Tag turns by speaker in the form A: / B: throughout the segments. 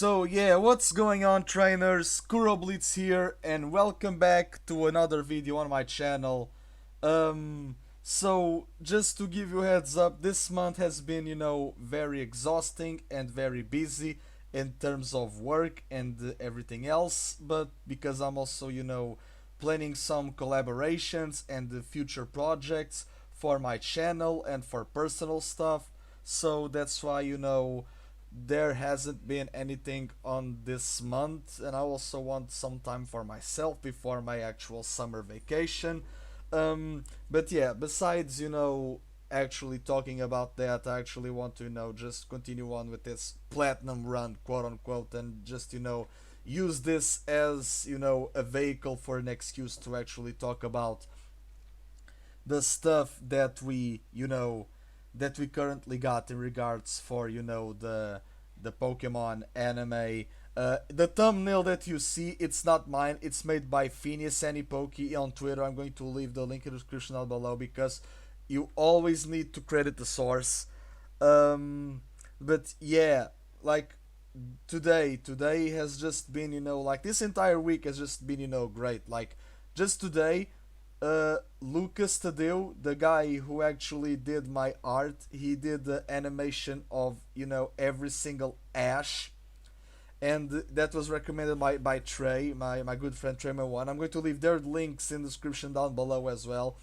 A: So yeah, what's going on, trainers? KuroBlitz here, and welcome back to another video on my channel. So just to give you a heads up, this month has been, very exhausting and very busy in terms of work and everything else. But because I'm also, planning some collaborations and future projects for my channel and for personal stuff, so that's why, there hasn't been anything on this month, and I also want some time for myself before my actual summer vacation. But yeah, besides, actually talking about that, I actually want to, just continue on with this platinum run, quote unquote, and just, use this as, a vehicle for an excuse to actually talk about the stuff that we currently got in regards for the Pokemon anime. The thumbnail that you see, it's not mine. It's made by Phineas Anipoke on Twitter. I'm going to leave the link in the description down below because you always need to credit the source. Um, but yeah, like today has just been, like this entire week has just been, great. Like just today, Lucas Tadeu, the guy who actually did my art, he did the animation of every single Ash, and that was recommended by Trey, my good friend Trey1. I'm going to leave their links in the description down below as well.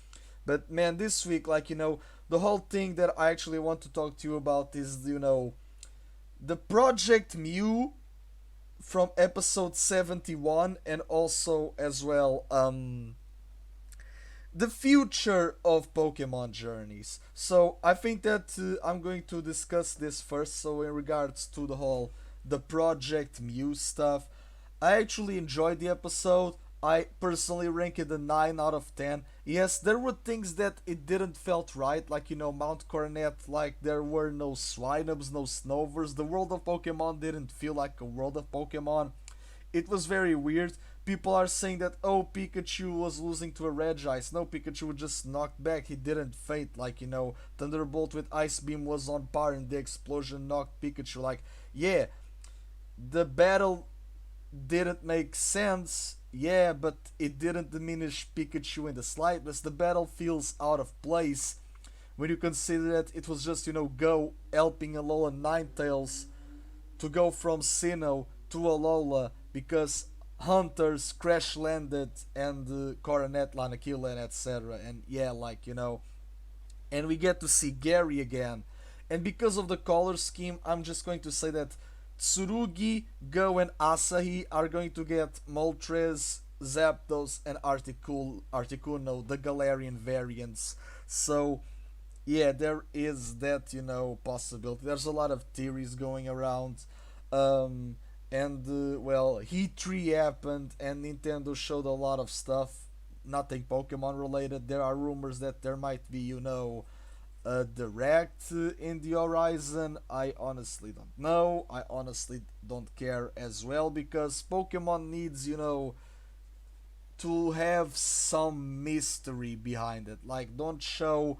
A: But man, this week, like the whole thing that I actually want to talk to you about is the Project Mew from episode 71, and also as well the future of Pokemon Journeys. So I think that I'm going to discuss this first. So in regards to the Project Mew stuff, I actually enjoyed the episode. I personally rank it a 9 out of 10. Yes, there were things that it didn't felt right, like Mount Coronet, like there were no Swinubs, no Snovers. The world of Pokemon didn't feel like a world of Pokemon. It was very weird. People are saying that, oh, Pikachu was losing to a Regice. No, Pikachu just knocked back. He didn't faint. Like, Thunderbolt with Ice Beam was on par and the explosion knocked Pikachu. Like, yeah, the battle didn't make sense. Yeah, but it didn't diminish Pikachu in the slightest. The battle feels out of place when you consider that it was just, Go helping Alola Ninetales to go from Sinnoh to Alola because hunters crash landed and Coronet, Lanakila, and etc. And yeah, and we get to see Gary again. And because of the color scheme, I'm just going to say that Tsurugi, Go, and Asahi are going to get Moltres, Zapdos, and Articuno, the Galarian variants. So yeah, there is that possibility. There's a lot of theories going around. Um, and well, Heat 3 happened, and Nintendo showed a lot of stuff, nothing Pokemon related. There are rumors that there might be, a direct in the horizon. I honestly don't know. I honestly don't care as well because Pokemon needs, to have some mystery behind it. Like, don't show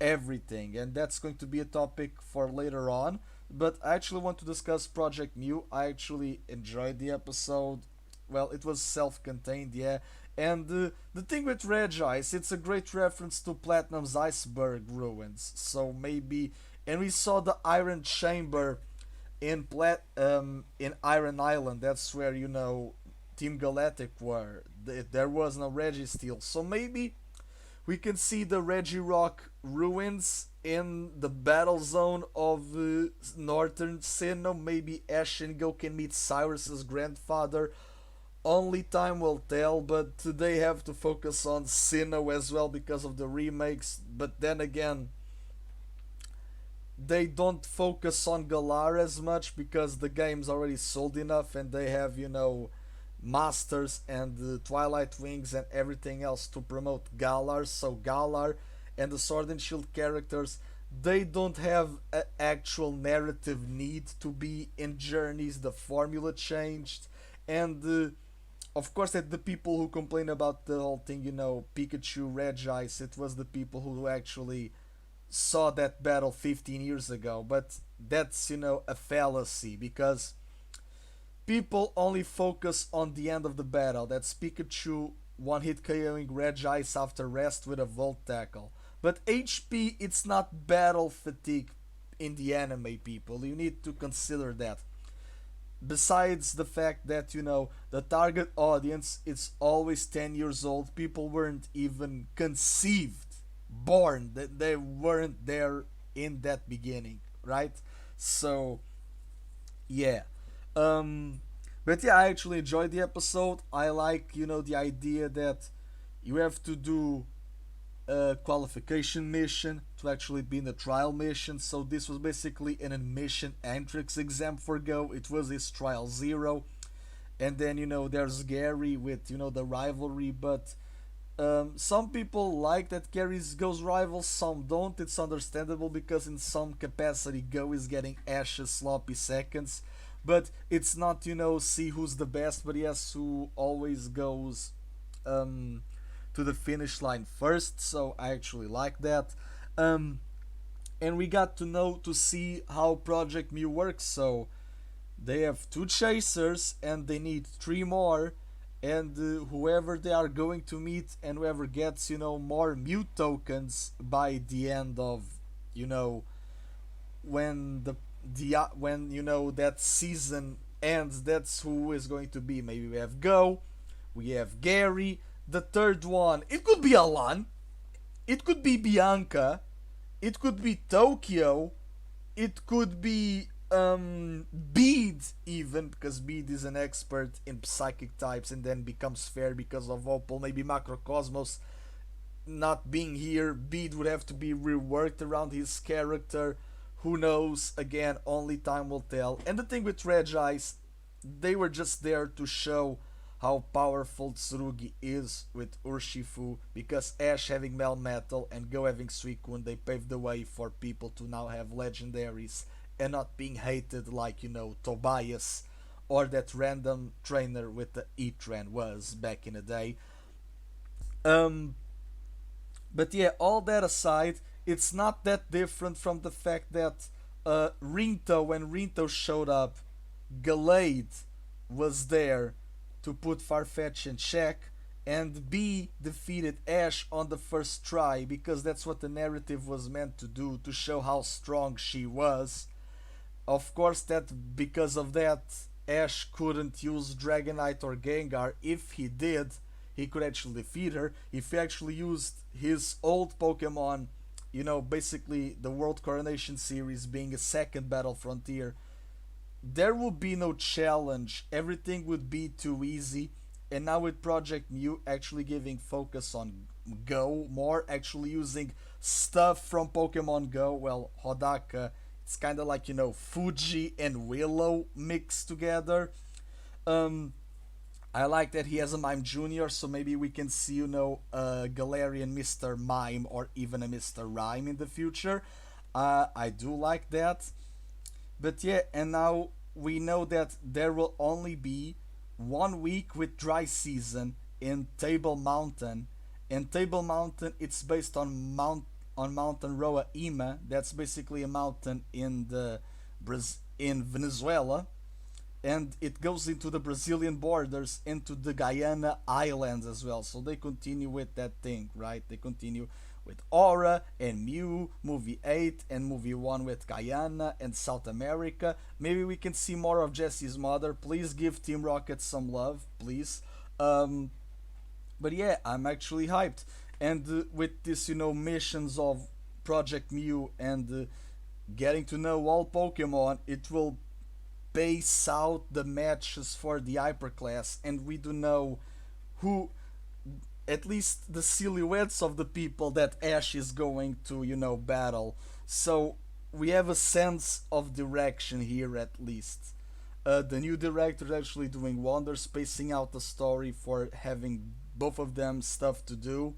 A: everything, and that's going to be a topic for later on. But I actually want to discuss Project Mew. I actually enjoyed the episode. Well, it was self-contained, yeah. And the thing with Regice, it's a great reference to Platinum's iceberg ruins. So maybe, and we saw the Iron Chamber in Iron Island. That's where Team Galactic were. There was no Registeel, so maybe we can see the Regirock ruins in the battle zone of Northern Sinnoh. Maybe Ash and Go can meet Cyrus's grandfather. Only time will tell, but they have to focus on Sinnoh as well because of the remakes. But then again, they don't focus on Galar as much because the game's already sold enough and they have, Masters and the Twilight Wings and everything else to promote Galar. So Galar and the Sword and Shield characters, they don't have an actual narrative need to be in Journeys. The formula changed, and of course, that the people who complain about the whole thing, Pikachu, Regice, it was the people who actually saw that battle 15 years ago. But that's a fallacy because people only focus on the end of the battle. That's Pikachu one hit KOing Regice after rest with a Volt Tackle. But HP, it's not battle fatigue in the anime, people. You need to consider that. Besides the fact that, the target audience is always 10 years old, people weren't even conceived, born, that they weren't there in that beginning, right? So, yeah. Um, but yeah, I actually enjoyed the episode. I like, the idea that you have to do a qualification mission to actually be in the trial mission. So this was basically an admission entrance exam for Go. It was his trial zero. And then, there's Gary with, the rivalry. But some people like that Gary's Go's rival, some don't. It's understandable because in some capacity Go is getting Ash's sloppy seconds. But it's not, see who's the best, but yes, who always goes um, to the finish line first. So I actually like that. Um, and we got to see how Project Mew works. So they have two chasers and they need three more. And whoever they are going to meet and whoever gets, more Mew tokens by the end of, you know, when when that season ends, that's who is going to be. Maybe we have Go, we have Gary. The third one, it could be Alan, it could be Bianca, it could be Tokyo, it could be Bede, even because Bede is an expert in psychic types and then becomes fair because of Opal. Maybe Macrocosmos not being here, Bede would have to be reworked around his character. Who knows? Again, only time will tell. And the thing with Regice, they were just there to show how powerful Tsurugi is with Urshifu, because Ash having Melmetal and Go having Suicune, they paved the way for people to now have legendaries and not being hated like, Tobias or that random trainer with the E-Tran was back in the day. Um, but yeah, all that aside, it's not that different from the fact that Rinto, when Rinto showed up, Gallade was there to put Farfetch in check, and B defeated Ash on the first try because that's what the narrative was meant to do, to show how strong she was. Of course, that because of that, Ash couldn't use Dragonite or Gengar. If he did, he could actually defeat her. If he actually used his old Pokemon, basically the World Coronation series being a second Battle Frontier, there would be no challenge. Everything would be too easy. And now with Project Mew actually giving focus on Go more, actually using stuff from Pokemon Go, well, Hodaka, it's kind of like, Fuji and Willow mixed together. Um, I like that he has a Mime Junior, so maybe we can see, a Galarian Mr. Mime or even a Mr. Rhyme in the future. I do like that. But yeah, and now we know that there will only be 1 week with dry season in Table Mountain. And Table Mountain, it's based on Mountain Roa Ima. That's basically a mountain in in Venezuela, and it goes into the Brazilian borders, into the Guyana Islands as well. So they continue with that thing, right? They continue with Aura and Mew, movie 8 and movie 1 with Guyana and South America. Maybe we can see more of Jesse's mother. Please give Team Rocket some love, please. But yeah, I'm actually hyped. And with this, missions of Project Mew and getting to know all Pokemon, it will base out the matches for the Hyper Class, and we do know who, at least the silhouettes of the people that Ash is going to, battle. So we have a sense of direction here at least. The new director is actually doing wonders, spacing out the story for having both of them stuff to do.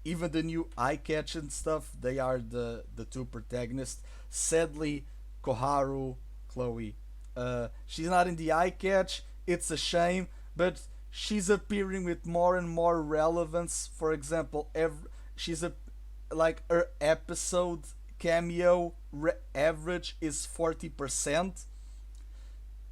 A: Even the new eye catch and stuff, they are the two protagonists. Sadly, Koharu, Chloe, she's not in the eye catch. It's a shame, but she's appearing with more and more relevance. For example, she's like her episode cameo average is 40%.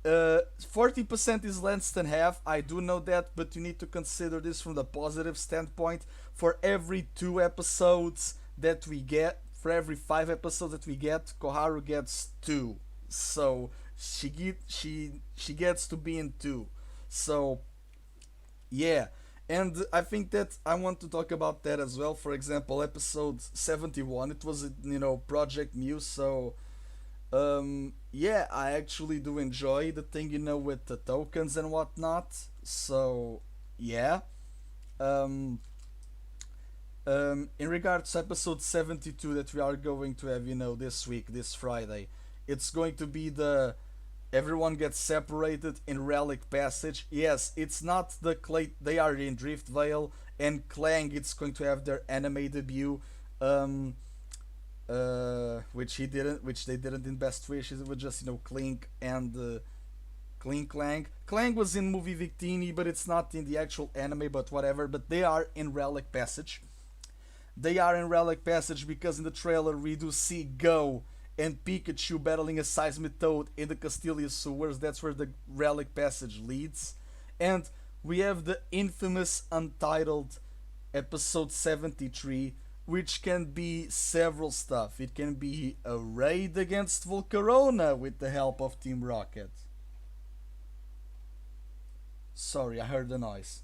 A: 40% is less than half. I do know that, but you need to consider this from the positive standpoint. For every 2 episodes that we get, for every 5 episodes that we get, Koharu gets two. So she gets to be in two. So yeah, and I think that I want to talk about that as well. For example, episode 71, it was Project Mew. So yeah, I actually do enjoy the thing with the tokens and whatnot. So yeah. Um, in regards to episode 72 that we are going to have, this week, this Friday, it's going to be the everyone gets separated in Relic Passage. Yes, it's not the Clay, they are in Drift Veil, and Clang, it's going to have their anime debut. Um, which they didn't in Best Wishes. It was just Clink and Clink Clang. Clang was in movie Victini, but it's not in the actual anime. But whatever. But they are in Relic Passage. They are in Relic Passage because in the trailer we do see Go and Pikachu battling a Seismitoad in the Castelia sewers. That's where the Relic Passage leads. And we have the infamous Untitled episode 73, which can be several stuff. It can be a raid against Volcarona with the help of Team Rocket. Sorry, I heard the noise.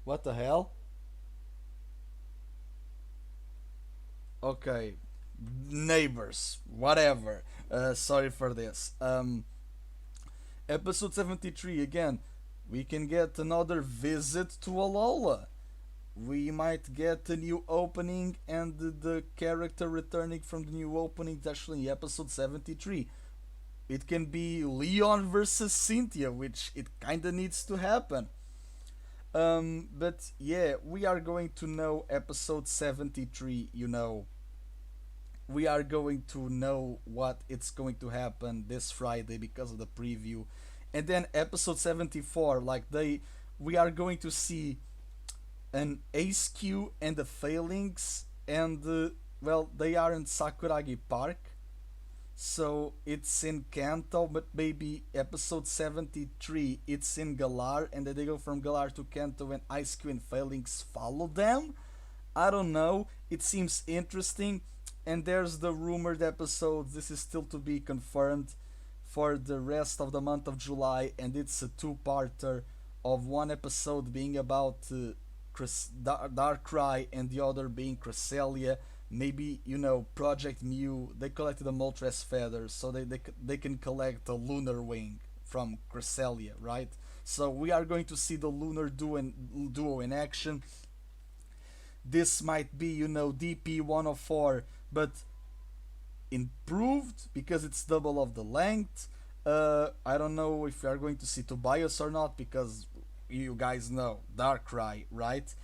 A: What the hell? Okay, neighbors, whatever. Sorry for this. Episode 73 again. We can get another visit to Alola. We might get a new opening, and the character returning from the new opening is actually in episode 73. It can be Leon versus Cynthia, which it kinda needs to happen. But yeah, we are going to know episode 73, We are going to know what it's going to happen this Friday because of the preview. And then episode 74, we are going to see an Ace Q and the Falinks, and well, they are in Sakuragi Park, so it's in Kanto, but maybe episode 73 it's in Galar, and then they go from Galar to Kanto and Ice Q and Falinks follow them. I don't know, it seems interesting. And there's the rumored episodes, this is still to be confirmed, for the rest of the month of July, and it's a two-parter of one episode being about Darkrai and the other being Cresselia. Maybe, Project Mew, they collected the Moltres feathers, so they can collect the Lunar Wing from Cresselia, right? So we are going to see the Lunar duo in action. This might be, DP 104, but improved because it's double of the length. I don't know if we are going to see Tobias or not because you guys know Darkrai, right?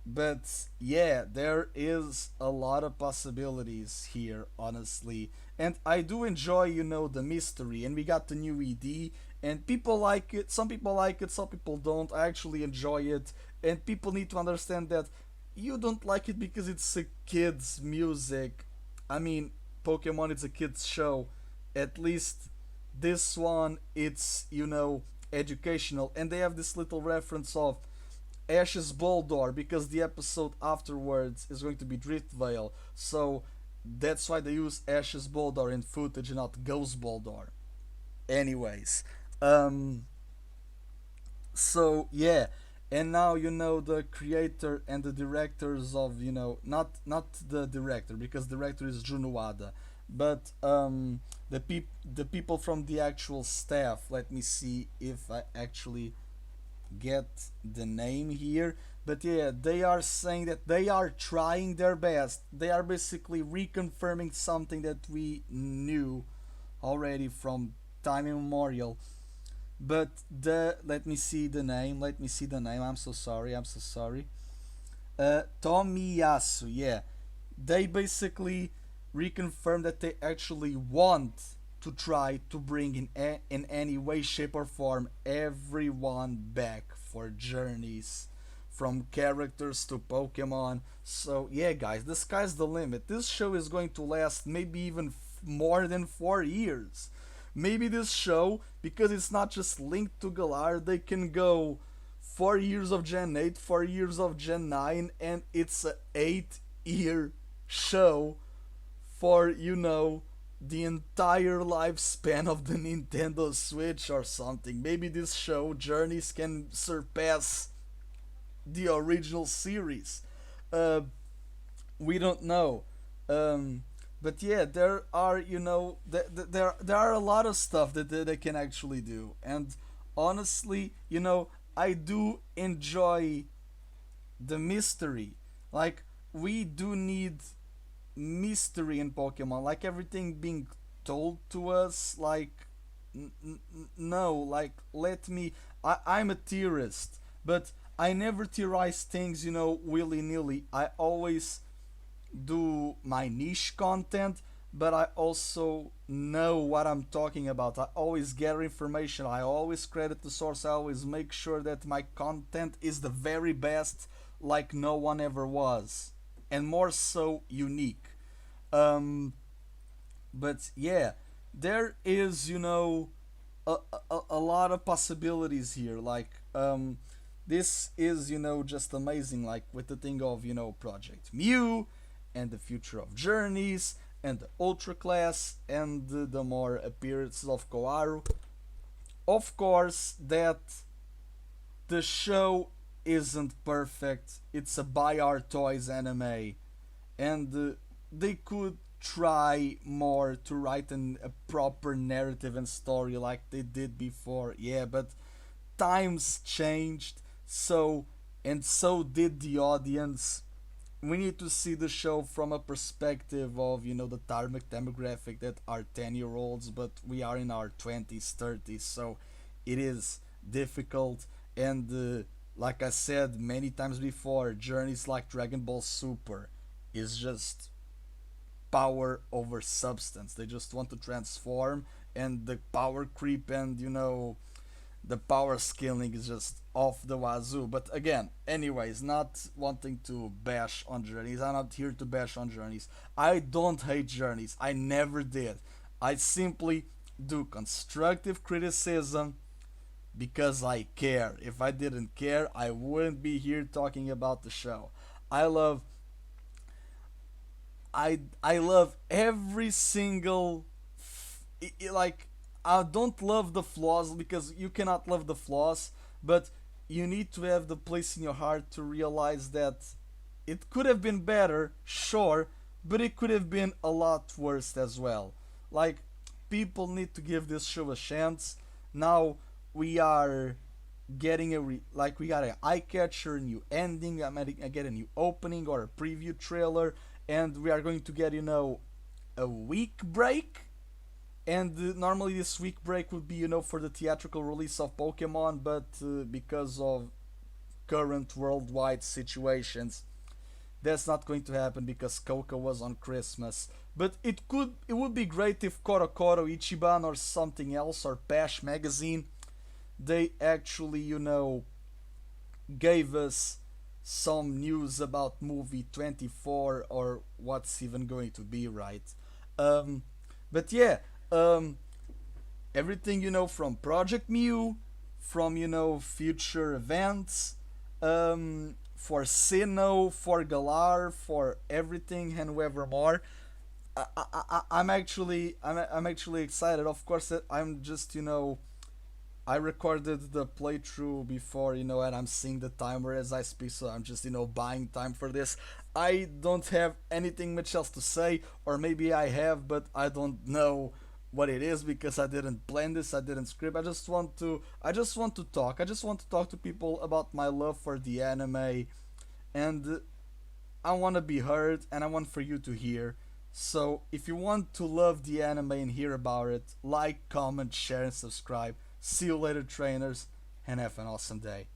A: But yeah, there is a lot of possibilities here, honestly, and I do enjoy, the mystery. And we got the new ED, and people like it. Some people like it, some people don't. I actually enjoy it, and people need to understand that you don't like it because it's a kids' music. I mean, Pokemon is a kids' show. At least this one, it's educational, and they have this little reference of Ash's Boldor because the episode afterwards is going to be Drift Veil, so that's why they use Ash's Boldor in footage and not Ghost Boldor. Anyways, so yeah, and now the creator and the directors of not the director because director is Junuada, but the people from the actual staff. Let me see if I actually get the name here, but yeah, they are saying that they are trying their best. They are basically reconfirming something that we knew already from time immemorial. But let me see the name. I'm so sorry. Tomiyasu. Yeah, they basically reconfirmed that they actually want to try to bring in any way, shape, or form everyone back for journeys, from characters to Pokemon. So yeah, guys, the sky's the limit. This show is going to last maybe even more than 4 years. maybe this show, because it's not just linked to Galar, they can go 4 years of Gen 8, 4 years of Gen 9, and it's a 8 year show for, the entire lifespan of the Nintendo Switch or something. Maybe this show, Journeys, can surpass the original series. Uh, we don't know. But yeah, there are, there are a lot of stuff that they can actually do. And honestly, I do enjoy the mystery. Like, we do need mystery in Pokemon, like everything being told to us. Like, no, like, let me. I'm a theorist, but I never theorize things, willy nilly. I always do my niche content, but I also know what I'm talking about. I always gather information, I always credit the source, I always make sure that my content is the very best, like no one ever was, and more so unique. Um, but yeah, there is, a lot of possibilities here. Like, this is, just amazing. Like, with the thing of, Project Mew, and the future of Journeys, and the Ultra Class, and the more appearances of Koaru. Of course, that the show isn't perfect. It's a buy our toys anime, and they could try more to write a proper narrative and story like they did before. Yeah, but times changed, so and so did the audience. We need to see the show from a perspective of, the target demographic that are 10-year-olds, but we are in our 20s, 30s, so it is difficult. And like I said many times before, journeys like Dragon Ball Super is just power over substance. They just want to transform, and the power creep and, the power scaling is just off the wazoo. But again, anyways, not wanting to bash on Journeys. I'm not here to bash on Journeys. I don't hate Journeys. I never did. I simply do constructive criticism because I care. If I didn't care, I wouldn't be here talking about the show. I love I love every single like, I don't love the flaws because you cannot love the flaws, but you need to have the place in your heart to realize that it could have been better, sure, but it could have been a lot worse as well. Like, people need to give this show a chance. Now we are getting like, we got an eye catcher, new ending. I get a new opening or a preview trailer, and we are going to get, a week break. And normally this week break would be, for the theatrical release of Pokemon, but because of current worldwide situations, that's not going to happen because Coca was on Christmas. But it would be great if Koro Ichiban or something else, or Bash Magazine, they actually, gave us some news about movie 24, or what's even going to be, right? But yeah, um, everything, from Project Mew, from, future events, for Sinnoh, for Galar, for everything and whoever more. I'm actually excited. Of course, I'm just, I recorded the playthrough before, and I'm seeing the timer as I speak, so I'm just, buying time for this. I don't have anything much else to say, or maybe I have, but I don't know what it is because I didn't plan this, I didn't script. I just want to talk. I just want to talk to people about my love for the anime, and I want to be heard, and I want for you to hear. So if you want to love the anime and hear about it, like, comment, share, and subscribe. See you later, trainers, and have an awesome day.